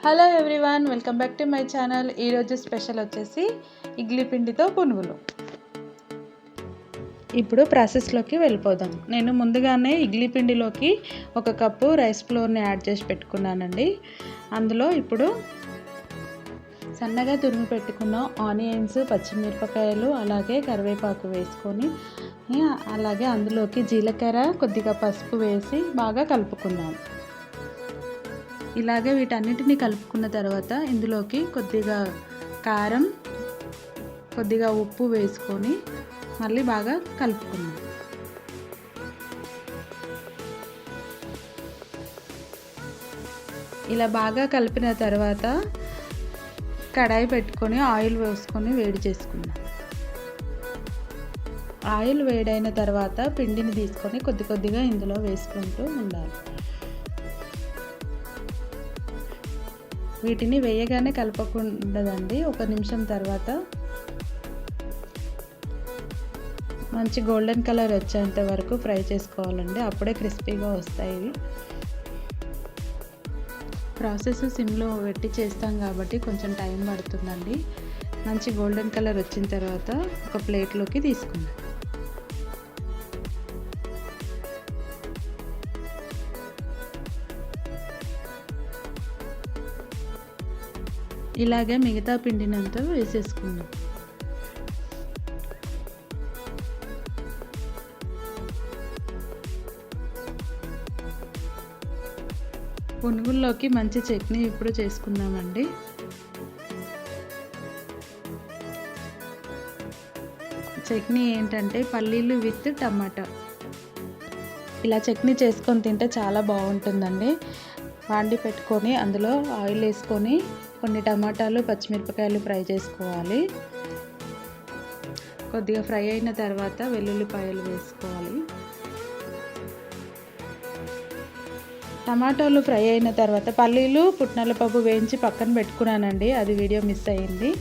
Hello everyone, welcome back to my channel. ఈరోజు special వచ్చేసి ఇడ్లీ పిండితో పునుగులు. ఇప్పుడు ప్రాసెస్లోకి వెళ్ళిపోదాం. నేను ముందుగానే ఇడ్లీ పిండిలోకి 1 కప్పు రైస్ ఫ్లోర్ని యాడ్ చేసి పెట్టుకున్నానండి. అందులో ఇప్పుడు సన్నగా తురిమి పెట్టుకున్న ఆనియన్స్, పచ్చిమిరపకాయలు, అలాగే కరివేపాకు వేసుకొని అలాగే అందులోకి జీలకర్ర, కొద్దిగా పసుపు వేసి బాగా కలుపుకుందాం. ఇలాగే వీటన్నిటిని కలుపుకున్న తర్వాత ఇందులోకి కొద్దిగా కారం, కొద్దిగా ఉప్పు వేసుకొని మళ్ళీ బాగా కలుపుకుందాం. ఇలా బాగా కలిపిన తర్వాత కడాయి పెట్టుకొని ఆయిల్ వేసుకొని వేడి చేసుకుందాం. ఆయిల్ వేడైన తర్వాత పిండిని తీసుకొని కొద్దిగా ఇందులో వేసుకుంటూ ఉండాలి. వీటిని వేయగానే కలపకూడదండి. 1 నిమిషం తర్వాత మంచి గోల్డెన్ కలర్ వచ్చేంత వరకు ఫ్రై చేసుకోవాలండి. అప్పుడే క్రిస్పీగా వస్తాయి ఇవి. ప్రాసెస్ సిమ్లో పెట్టి చేస్తాం కాబట్టి కొంచెం టైం పడుతుందండి. మంచి గోల్డెన్ కలర్ వచ్చిన తర్వాత ఒక ప్లేట్లోకి తీసుకుందాం. ఇలాగే మిగతా పిండినంతా వేసేసుకుందాం. పునుగుల్లోకి మంచి చట్నీ ఇప్పుడు చేసుకుందామండి. చట్నీ ఏంటంటే పల్లీలు విత్ టమాటా. ఇలా చట్నీ చేసుకొని తింటే చాలా బాగుంటుందండి. వాండి పెట్టుకొని అందులో ఆయిల్ వేసుకొని కొన్ని టమాటాలు, పచ్చిమిరపకాయలు ఫ్రై చేసుకోవాలి. కొద్దిగా ఫ్రై అయిన తర్వాత వెల్లుల్లిపాయలు వేసుకోవాలి. టమాటాలు ఫ్రై అయిన తర్వాత పల్లీలు, పుట్నాల పప్పు వేయించి పక్కన పెట్టుకున్నానండి. అది వీడియో మిస్ అయ్యింది.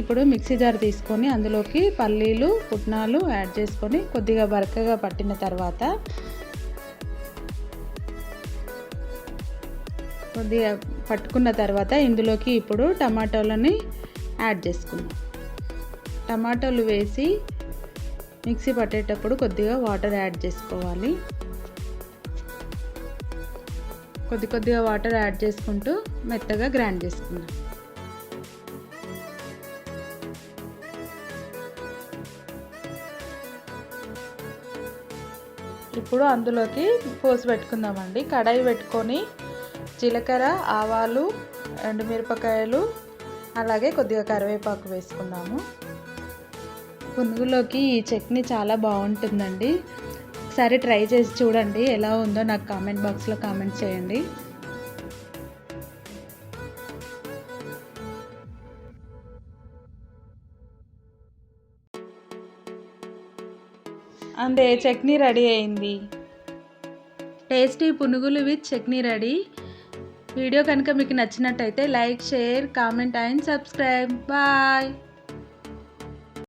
ఇప్పుడు మిక్సీ జార్ తీసుకొని అందులోకి పల్లీలు, పుట్నాలు యాడ్ చేసుకొని కొద్దిగా బరకగా పట్టిన తర్వాత కొద్దిగా పట్టుకున్న తర్వాత ఇందులోకి ఇప్పుడు టమాటోలని యాడ్ చేసుకుందాం. టమాటోలు వేసి మిక్సీ పట్టేటప్పుడు కొద్దిగా వాటర్ యాడ్ చేసుకోవాలి. కొద్దిగా వాటర్ యాడ్ చేసుకుంటూ మెత్తగా గ్రైండ్ చేసుకుందాం. ఇప్పుడు అందులోకి పోసి పెట్టుకుందామండి. కడాయి పెట్టుకొని జీలకర్ర, ఆవాలు, ఎండుమిరపకాయలు, అలాగే కొద్దిగా కరివేపాకు వేసుకున్నాము. పునుగులోకి ఈ చట్నీ చాలా బాగుంటుందండి. ఒకసారి ట్రై చేసి చూడండి, ఎలా ఉందో నాకు కామెంట్ బాక్స్లో కామెంట్ చేయండి. అంతే, చట్నీ రెడీ అయింది. Tasty punugulu with chutney ready. Video కనుక మీకు నచ్చినట్టయితే like, share, comment and subscribe. Bye.